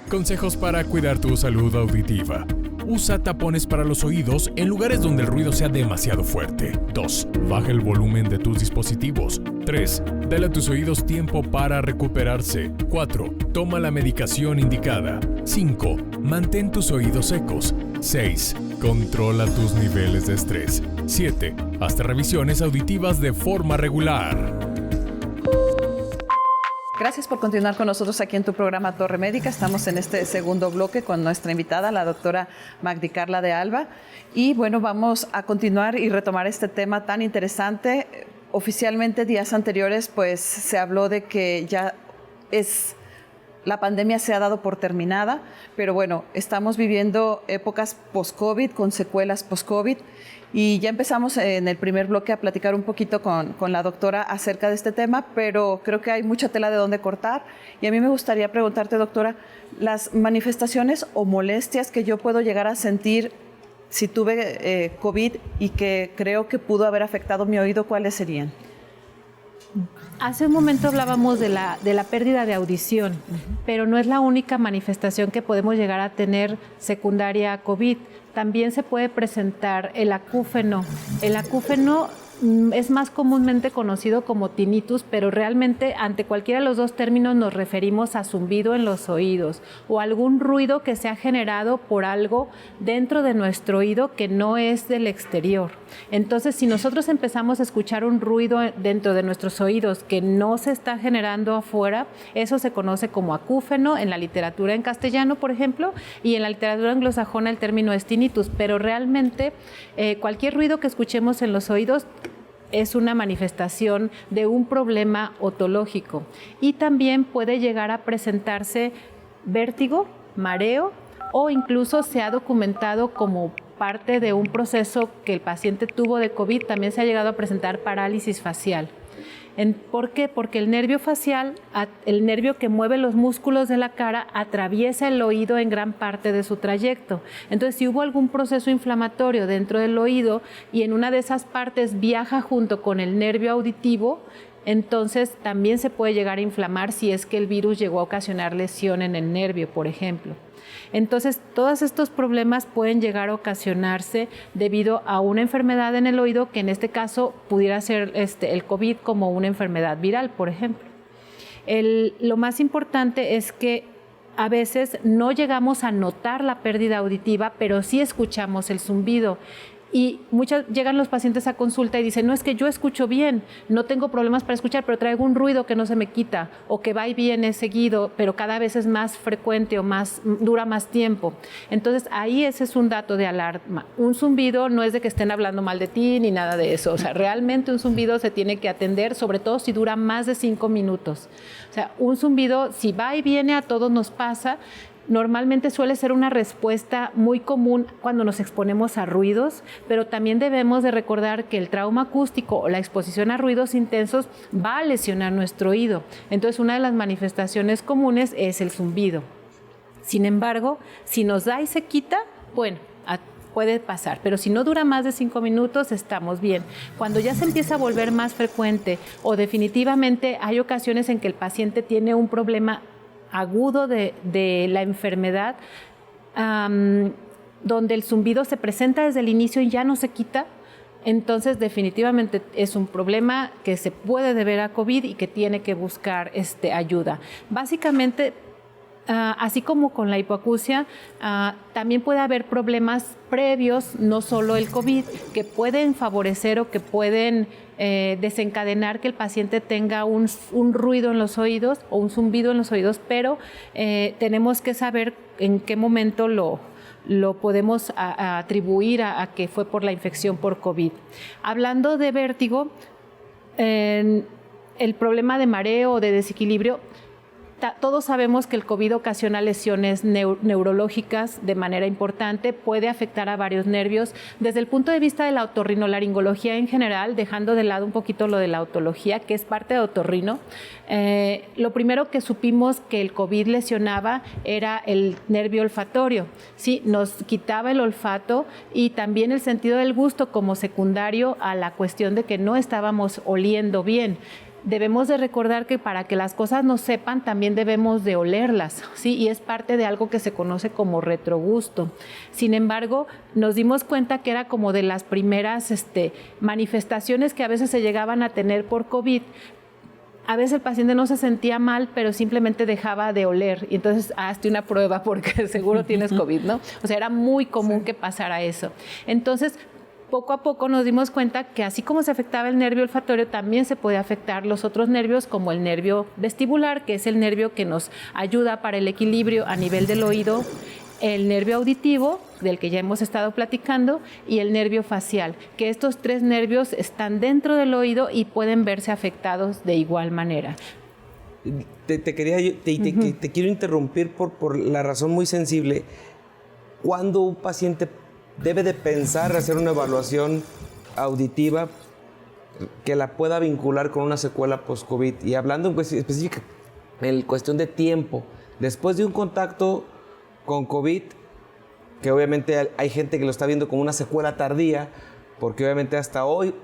Consejos para cuidar tu salud auditiva. Usa tapones para los oídos en lugares donde el ruido sea demasiado fuerte. 2. Baja el volumen de tus dispositivos. 3. Dale a tus oídos tiempo para recuperarse. 4. Toma la medicación indicada. 5. Mantén tus oídos secos. 6. Controla tus niveles de estrés. 7. Haz revisiones auditivas de forma regular. Gracias por continuar con nosotros aquí en tu programa Torre Médica. Estamos en este segundo bloque con nuestra invitada, la doctora Magdi Carla de Alba. Y bueno, vamos a continuar y retomar este tema tan interesante. Oficialmente, días anteriores, pues se habló de que ya la pandemia se ha dado por terminada, pero bueno, estamos viviendo épocas post-COVID, con secuelas post-COVID, y ya empezamos en el primer bloque a platicar un poquito con la doctora acerca de este tema, pero creo que hay mucha tela de dónde cortar, y a mí me gustaría preguntarte, doctora, las manifestaciones o molestias que yo puedo llegar a sentir si tuve COVID y que creo que pudo haber afectado mi oído, ¿cuáles serían? Hace un momento hablábamos de la pérdida de audición, pero no es la única manifestación que podemos llegar a tener secundaria a COVID. También se puede presentar el acúfeno. El acúfeno es más comúnmente conocido como tinnitus, pero realmente ante cualquiera de los dos términos nos referimos a zumbido en los oídos o algún ruido que se ha generado por algo dentro de nuestro oído que no es del exterior. Entonces, si nosotros empezamos a escuchar un ruido dentro de nuestros oídos que no se está generando afuera, eso se conoce como acúfeno en la literatura en castellano, por ejemplo, y en la literatura anglosajona el término es tinnitus, pero realmente cualquier ruido que escuchemos en los oídos es una manifestación de un problema otológico y también puede llegar a presentarse vértigo, mareo o incluso se ha documentado como parte de un proceso que el paciente tuvo de COVID, también se ha llegado a presentar parálisis facial. ¿Por qué? Porque el nervio facial, el nervio que mueve los músculos de la cara, atraviesa el oído en gran parte de su trayecto. Entonces, si hubo algún proceso inflamatorio dentro del oído y en una de esas partes viaja junto con el nervio auditivo, entonces también se puede llegar a inflamar si es que el virus llegó a ocasionar lesión en el nervio, por ejemplo. Entonces, todos estos problemas pueden llegar a ocasionarse debido a una enfermedad en el oído, que en este caso pudiera ser el COVID como una enfermedad viral, por ejemplo. Lo más importante es que a veces no llegamos a notar la pérdida auditiva, pero sí escuchamos el zumbido. Y llegan los pacientes a consulta y dicen, no, es que yo escucho bien, no tengo problemas para escuchar, pero traigo un ruido que no se me quita, o que va y viene seguido, pero cada vez es más frecuente o dura más tiempo. Entonces, ahí ese es un dato de alarma. Un zumbido no es de que estén hablando mal de ti ni nada de eso. O sea, realmente un zumbido se tiene que atender, sobre todo si dura más de 5 minutos. O sea, un zumbido, si va y viene, a todos nos pasa. Normalmente suele ser una respuesta muy común cuando nos exponemos a ruidos, pero también debemos de recordar que el trauma acústico o la exposición a ruidos intensos va a lesionar nuestro oído. Entonces, una de las manifestaciones comunes es el zumbido. Sin embargo, si nos da y se quita, bueno, puede pasar, pero si no dura más de 5 minutos, estamos bien. Cuando ya se empieza a volver más frecuente o definitivamente hay ocasiones en que el paciente tiene un problema agudo de la enfermedad, donde el zumbido se presenta desde el inicio y ya no se quita, entonces definitivamente es un problema que se puede deber a COVID y que tiene que buscar ayuda. Básicamente, así como con la hipoacusia, también puede haber problemas previos, no solo el COVID, que pueden favorecer o que pueden desencadenar que el paciente tenga un ruido en los oídos o un zumbido en los oídos, pero tenemos que saber en qué momento lo podemos atribuir a que fue por la infección por COVID. Hablando de vértigo, el problema de mareo o de desequilibrio, todos sabemos que el COVID ocasiona lesiones neurológicas de manera importante, puede afectar a varios nervios. Desde el punto de vista de la otorrinolaringología en general, dejando de lado un poquito lo de la otología, que es parte de otorrino, lo primero que supimos que el COVID lesionaba era el nervio olfatorio. Sí, nos quitaba el olfato y también el sentido del gusto como secundario a la cuestión de que no estábamos oliendo bien. debemos de recordar que para que las cosas nos sepan también debemos de olerlas, ¿sí? Y es parte de algo que se conoce como retrogusto. Sin embargo, nos dimos cuenta que era como de las primeras manifestaciones que a veces se llegaban a tener por COVID. A veces el paciente no se sentía mal, pero simplemente dejaba de oler. Y entonces, hazte una prueba porque seguro tienes COVID, ¿no? O sea, era muy común que pasara eso. Entonces, poco a poco nos dimos cuenta que así como se afectaba el nervio olfatorio, también se puede afectar los otros nervios, como el nervio vestibular, que es el nervio que nos ayuda para el equilibrio a nivel del oído, el nervio auditivo, del que ya hemos estado platicando, y el nervio facial, que estos 3 nervios están dentro del oído y pueden verse afectados de igual manera. Te quiero interrumpir por la razón muy sensible. ¿Cuándo un paciente debe de pensar hacer una evaluación auditiva que la pueda vincular con una secuela post-COVID? Y hablando específica en cuestión de tiempo, después de un contacto con COVID, que obviamente hay gente que lo está viendo como una secuela tardía, porque obviamente hasta hoy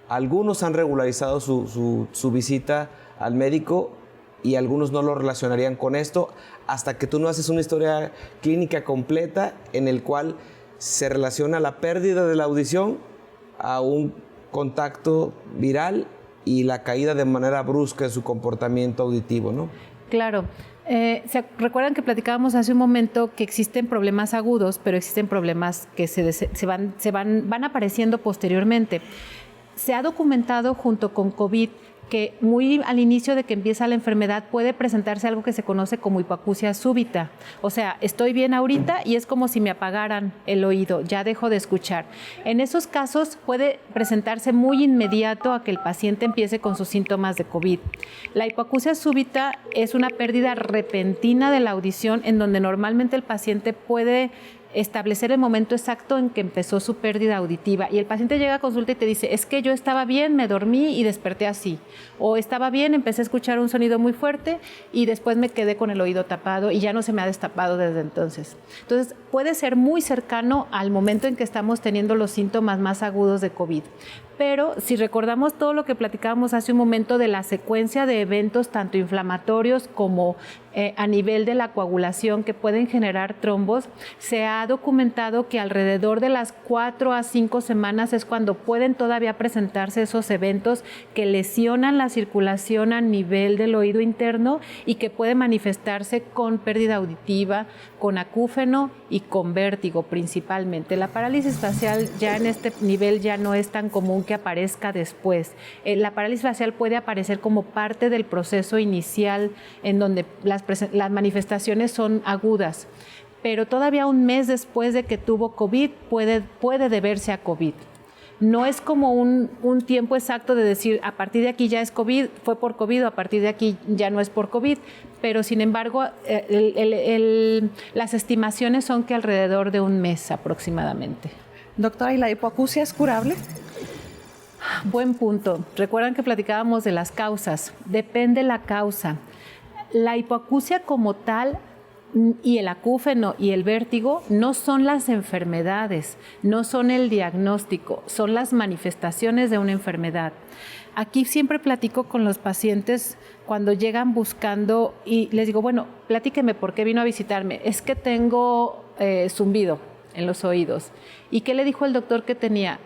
algunos han regularizado su visita al médico y algunos no lo relacionarían con esto, hasta que tú no haces una historia clínica completa en el cual se relaciona la pérdida de la audición a un contacto viral y la caída de manera brusca en su comportamiento auditivo, ¿no? Claro. ¿Se recuerdan que platicábamos hace un momento que existen problemas agudos, pero existen problemas que van apareciendo posteriormente? Se ha documentado junto con COVID que muy al inicio de que empieza la enfermedad puede presentarse algo que se conoce como hipoacusia súbita. O sea, estoy bien ahorita y es como si me apagaran el oído, ya dejo de escuchar. En esos casos puede presentarse muy inmediato a que el paciente empiece con sus síntomas de COVID. La hipoacusia súbita es una pérdida repentina de la audición en donde normalmente el paciente puede establecer el momento exacto en que empezó su pérdida auditiva y el paciente llega a consulta y te dice, es que yo estaba bien, me dormí y desperté así, o estaba bien, empecé a escuchar un sonido muy fuerte y después me quedé con el oído tapado y ya no se me ha destapado desde entonces. Entonces puede ser muy cercano al momento en que estamos teniendo los síntomas más agudos de COVID. Pero si recordamos todo lo que platicábamos hace un momento de la secuencia de eventos tanto inflamatorios como a nivel de la coagulación que pueden generar trombos, se ha documentado que alrededor de las 4 a 5 semanas es cuando pueden todavía presentarse esos eventos que lesionan la circulación a nivel del oído interno y que puede manifestarse con pérdida auditiva, con acúfeno y con vértigo principalmente. La parálisis facial ya en este nivel ya no es tan común que aparezca después. La parálisis facial puede aparecer como parte del proceso inicial en donde las manifestaciones son agudas, pero todavía un mes después de que tuvo COVID puede deberse a COVID. No es como un tiempo exacto de decir a partir de aquí ya es COVID, fue por COVID o a partir de aquí ya no es por COVID, pero sin embargo las estimaciones son que alrededor de un mes aproximadamente. Doctora, ¿y la hipoacusia es curable? Buen punto. Recuerdan que platicábamos de las causas. Depende la causa. La hipoacusia como tal y el acúfeno y el vértigo no son las enfermedades, no son el diagnóstico, son las manifestaciones de una enfermedad. Aquí siempre platico con los pacientes cuando llegan buscando y les digo, bueno, platíqueme por qué vino a visitarme. Es que tengo zumbido en los oídos. ¿Y qué le dijo el doctor que tenía?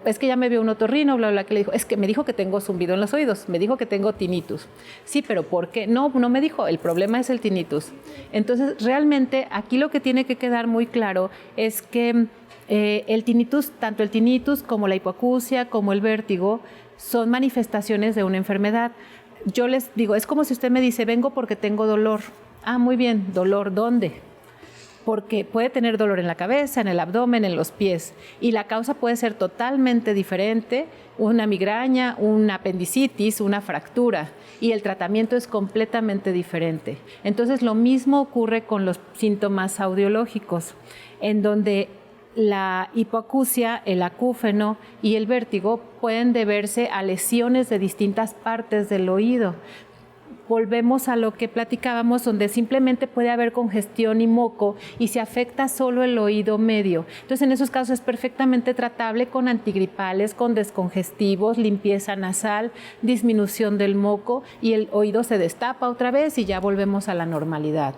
Es que ya me vio un otorrino, bla, bla, que le dijo, es que me dijo que tengo zumbido en los oídos, me dijo que tengo tinnitus. Sí, pero ¿por qué? No me dijo, el problema es el tinnitus. Entonces, realmente aquí lo que tiene que quedar muy claro es que el tinnitus, tanto el tinnitus como la hipoacusia, como el vértigo, son manifestaciones de una enfermedad. Yo les digo, es como si usted me dice, vengo porque tengo dolor. Ah, muy bien, ¿dolor dónde? Porque puede tener dolor en la cabeza, en el abdomen, en los pies. Y la causa puede ser totalmente diferente, una migraña, una apendicitis, una fractura. Y el tratamiento es completamente diferente. Entonces, lo mismo ocurre con los síntomas audiológicos, en donde la hipoacusia, el acúfeno y el vértigo pueden deberse a lesiones de distintas partes del oído. volvemos a lo que platicábamos, donde simplemente puede haber congestión y moco y se afecta solo el oído medio. Entonces, en esos casos es perfectamente tratable con antigripales, con descongestivos, limpieza nasal, disminución del moco y el oído se destapa otra vez y ya volvemos a la normalidad.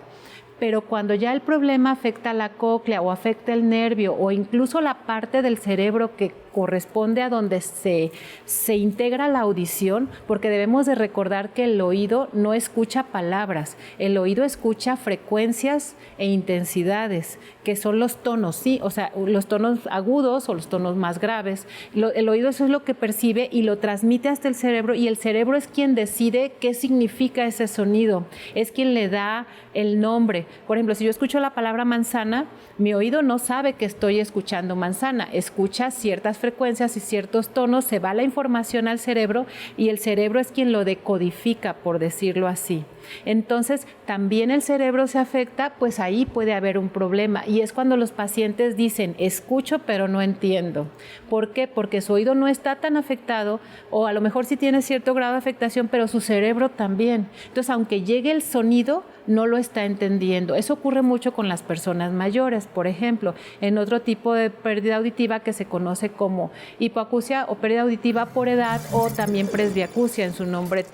Pero cuando ya el problema afecta la cóclea o afecta el nervio o incluso la parte del cerebro que corresponde a donde se integra la audición, porque debemos de recordar que el oído no escucha palabras, el oído escucha frecuencias e intensidades, que son los tonos, ¿sí? O sea, los tonos agudos o los tonos más graves. El oído eso es lo que percibe y lo transmite hasta el cerebro, y el cerebro es quien decide qué significa ese sonido, es quien le da el nombre. Por ejemplo, si yo escucho la palabra manzana, mi oído no sabe que estoy escuchando manzana, escucha ciertas frecuencias y ciertos tonos, se va la información al cerebro y el cerebro es quien lo decodifica, por decirlo así. Entonces, también el cerebro se afecta, pues ahí puede haber un problema, y es cuando los pacientes dicen, escucho pero no entiendo. ¿Por qué? Porque su oído no está tan afectado, o a lo mejor sí tiene cierto grado de afectación, pero su cerebro también. Entonces, aunque llegue el sonido, no lo está entendiendo. Eso ocurre mucho con las personas mayores, por ejemplo, en otro tipo de pérdida auditiva que se conoce como hipoacusia o pérdida auditiva por edad, o también presbiacusia en su nombre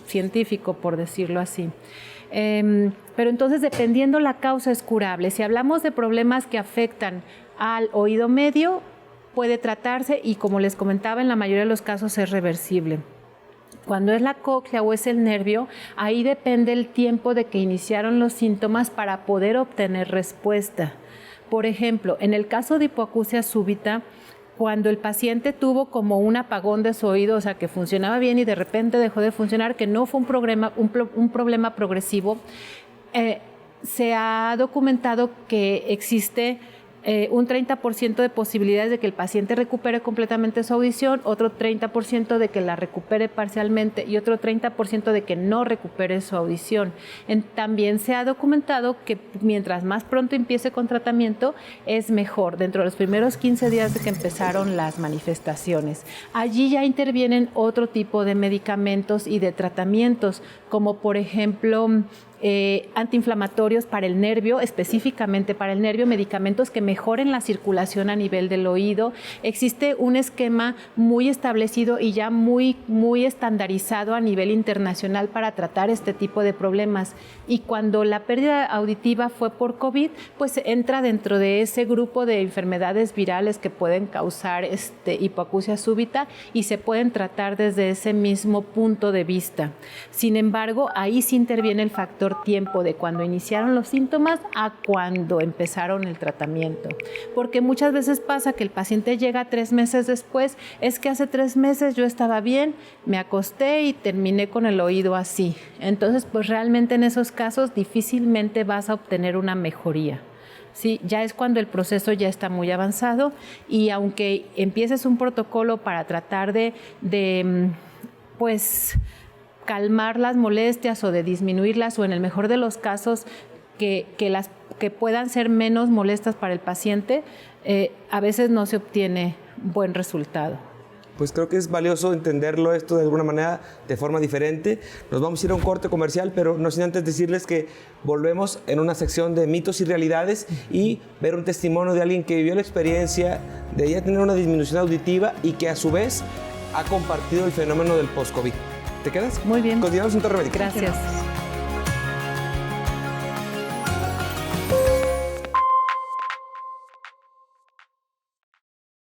científico, por decirlo así. Pero entonces, dependiendo la causa, es curable. Si hablamos de problemas que afectan al oído medio, puede tratarse y, como les comentaba, en la mayoría de los casos es reversible. Cuando es la cóclea o es el nervio, ahí depende el tiempo de que iniciaron los síntomas para poder obtener respuesta. Por ejemplo, en el caso de hipoacusia súbita, cuando el paciente tuvo como un apagón de su oído, o sea, que funcionaba bien y de repente dejó de funcionar, que no fue un problema progresivo, se ha documentado que existe un 30% de posibilidades de que el paciente recupere completamente su audición, otro 30% de que la recupere parcialmente y otro 30% de que no recupere su audición. También se ha documentado que mientras más pronto empiece con tratamiento es mejor, dentro de los primeros 15 días de que empezaron las manifestaciones. Allí ya intervienen otro tipo de medicamentos y de tratamientos, como por ejemplo antiinflamatorios para el nervio, específicamente para el nervio, medicamentos que mejoren la circulación a nivel del oído. Existe un esquema muy establecido y ya muy estandarizado a nivel internacional para tratar este tipo de problemas. Y cuando la pérdida auditiva fue por COVID, pues entra dentro de ese grupo de enfermedades virales que pueden causar hipoacusia súbita y se pueden tratar desde ese mismo punto de vista. Sin embargo, ahí sí interviene el factor tiempo de cuando iniciaron los síntomas a cuando empezaron el tratamiento, porque muchas veces pasa que el paciente llega 3 meses después, es que hace 3 meses yo estaba bien, me acosté y terminé con el oído así. Entonces, pues realmente en esos casos difícilmente vas a obtener una mejoría. Sí, ya es cuando el proceso ya está muy avanzado, y aunque empieces un protocolo para tratar de calmar las molestias o de disminuirlas, o en el mejor de los casos que puedan ser menos molestas para el paciente, a veces no se obtiene buen resultado. Pues creo que es valioso entenderlo esto de alguna manera de forma diferente. Nos vamos a ir a un corte comercial, pero no sin antes decirles que volvemos en una sección de mitos y realidades y ver un testimonio de alguien que vivió la experiencia de ya tener una disminución auditiva y que a su vez ha compartido el fenómeno del post-COVID. ¿Te quedas? Muy bien. Continuamos en Torre Médica. Gracias.